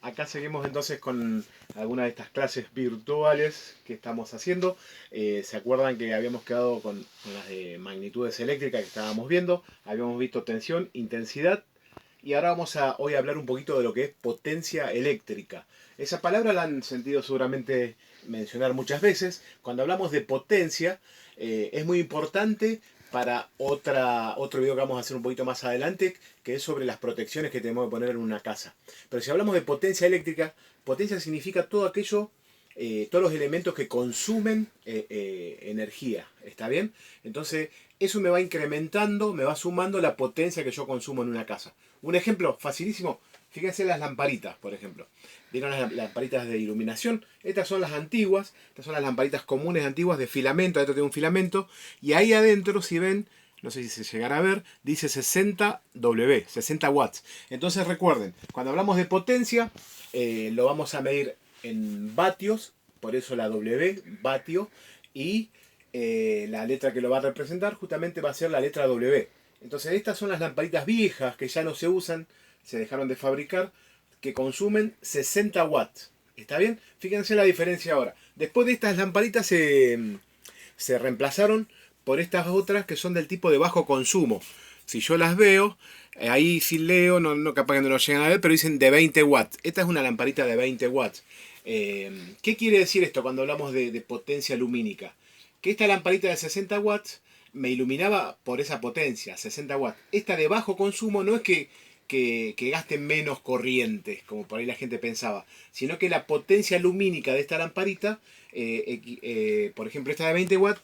acá seguimos entonces con algunas de estas clases virtuales que estamos haciendo. ¿Se acuerdan que habíamos quedado con las de magnitudes eléctricas que estábamos viendo? Habíamos visto tensión, intensidad y ahora vamos a hoy a hablar un poquito de lo que es potencia eléctrica. Esa palabra la han sentido seguramente mencionar muchas veces. Cuando hablamos de potencia es muy importante para otro video que vamos a hacer un poquito más adelante, que es sobre las protecciones que tenemos que poner en una casa. Pero si hablamos de potencia eléctrica, potencia significa todo aquello, todos los elementos que consumen energía, ¿está bien? Entonces, eso me va incrementando, me va sumando la potencia que yo consumo en una casa. Un ejemplo facilísimo, fíjense las lamparitas, por ejemplo. ¿Vieron las lamparitas de iluminación? Estas son las antiguas, estas son las lamparitas comunes antiguas de filamento, adentro tiene un filamento, y ahí adentro, si ven, no sé si se llegará a ver, dice 60 W, 60 watts. Entonces recuerden, cuando hablamos de potencia, lo vamos a medir en vatios, por eso la W, vatio, y la letra que lo va a representar justamente va a ser la letra W. Entonces estas son las lamparitas viejas que ya no se usan, se dejaron de fabricar, que consumen 60 watts. ¿Está bien? Fíjense la diferencia ahora. Después de estas lamparitas se reemplazaron por estas otras que son del tipo de bajo consumo. Si yo las veo, ahí sí leo, no capaz que no lo llegan a ver, pero dicen de 20 watts. Esta es una lamparita de 20 watts. ¿Qué quiere decir esto cuando hablamos de potencia lumínica? Que esta lamparita de 60 watts me iluminaba por esa potencia, 60 watts. Esta de bajo consumo no es que gaste menos corriente, como por ahí la gente pensaba, sino que la potencia lumínica de esta lamparita, por ejemplo esta de 20 watts,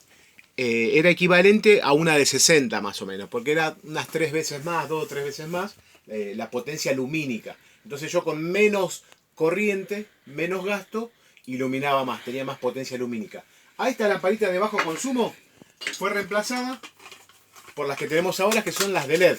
era equivalente a una de 60 más o menos, porque era unas 3 veces más, 2 o 3 veces más, la potencia lumínica. Entonces yo con menos corriente, menos gasto, iluminaba más, tenía más potencia lumínica. A esta lamparita de bajo consumo fue reemplazada por las que tenemos ahora, que son las de LED.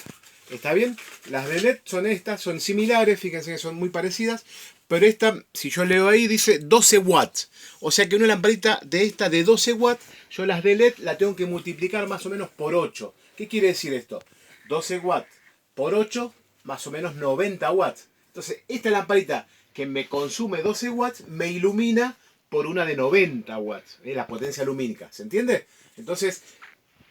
¿Está bien? Las de LED son estas, son similares, fíjense que son muy parecidas, pero esta, si yo leo ahí, dice 12 watts. O sea que una lamparita de esta de 12 watts, yo las de LED la tengo que multiplicar más o menos por 8. ¿Qué quiere decir esto? 12 watts por 8, más o menos 90 watts. Entonces, esta lamparita que me consume 12 watts, me ilumina por una de 90 watts. Es la potencia lumínica, ¿se entiende? Entonces,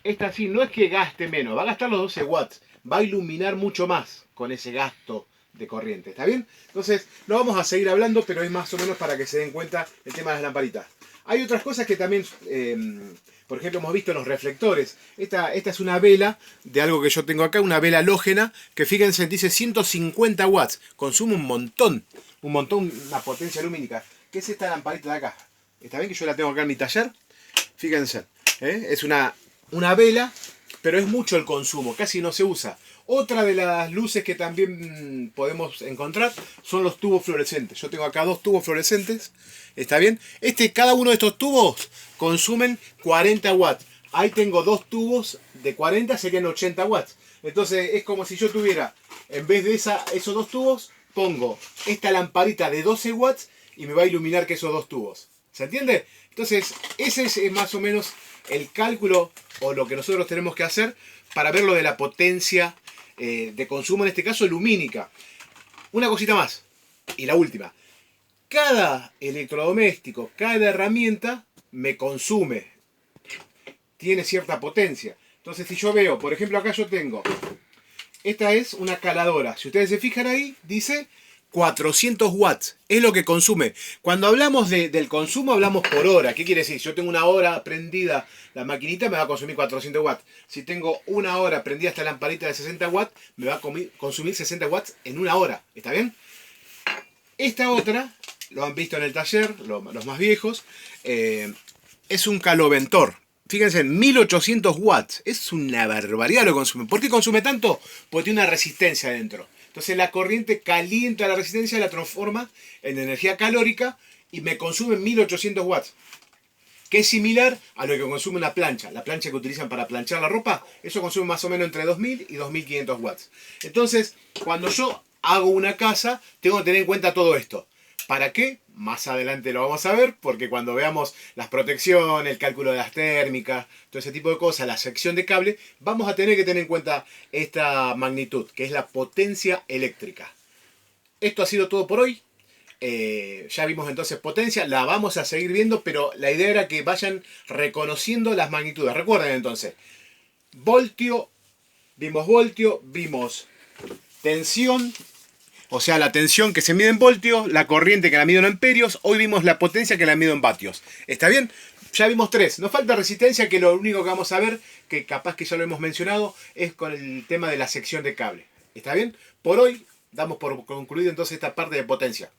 esta sí, no es que gaste menos, va a gastar los 12 watts, va a iluminar mucho más con ese gasto de corriente, ¿está bien? Entonces, lo vamos a seguir hablando, pero es más o menos para que se den cuenta el tema de las lamparitas. Hay otras cosas que también, por ejemplo, hemos visto en los reflectores. Esta es una vela de algo que yo tengo acá, una vela halógena, que fíjense, dice 150 watts, consume un montón, una potencia lumínica. ¿Qué es esta lamparita de acá? ¿Está bien que yo la tengo acá en mi taller? Fíjense, es una vela, pero es mucho el consumo, casi no se usa. Otra de las luces que también podemos encontrar son los tubos fluorescentes. Yo tengo acá 2 tubos fluorescentes, ¿está bien? Cada uno de estos tubos consumen 40 watts. Ahí tengo 2 tubos de 40, serían 80 watts. Entonces es como si yo tuviera, en vez de esos 2 tubos, pongo esta lamparita de 12 watts y me va a iluminar que esos 2 tubos. ¿Se entiende? Entonces ese es más o menos el cálculo o lo que nosotros tenemos que hacer para ver lo de la potencia de consumo, en este caso lumínica. Una cosita más, y la última. Cada electrodoméstico, cada herramienta me consume, tiene cierta potencia. Entonces si yo veo, por ejemplo acá yo tengo, esta es una caladora. Si ustedes se fijan ahí, dice 400 watts, es lo que consume. Cuando hablamos del consumo, hablamos por hora. ¿Qué quiere decir? Si yo tengo una hora prendida la maquinita, me va a consumir 400 watts. Si tengo una hora prendida esta lamparita de 60 watts, me va a consumir 60 watts en una hora. ¿Está bien? Esta otra, lo han visto en el taller, los más viejos, es un caloventor. Fíjense, 1800 watts. Es una barbaridad lo que consume. ¿Por qué consume tanto? Porque tiene una resistencia adentro. Entonces la corriente calienta la resistencia, la transforma en energía calórica y me consume 1800 watts. Que es similar a lo que consume una plancha. La plancha que utilizan para planchar la ropa, eso consume más o menos entre 2000 y 2500 watts. Entonces, cuando yo hago una casa, tengo que tener en cuenta todo esto. ¿Para qué? Más adelante lo vamos a ver, porque cuando veamos las protecciones, el cálculo de las térmicas, todo ese tipo de cosas, la sección de cable, vamos a tener que tener en cuenta esta magnitud, que es la potencia eléctrica. Esto ha sido todo por hoy. Ya vimos entonces potencia, la vamos a seguir viendo, pero la idea era que vayan reconociendo las magnitudes. Recuerden entonces, voltio, vimos tensión, o sea, la tensión que se mide en voltios, la corriente que la mido en amperios, hoy vimos la potencia que la mido en vatios. ¿Está bien? Ya vimos tres. Nos falta resistencia, que lo único que vamos a ver, que capaz que ya lo hemos mencionado, es con el tema de la sección de cable. ¿Está bien? Por hoy damos por concluido entonces esta parte de potencia.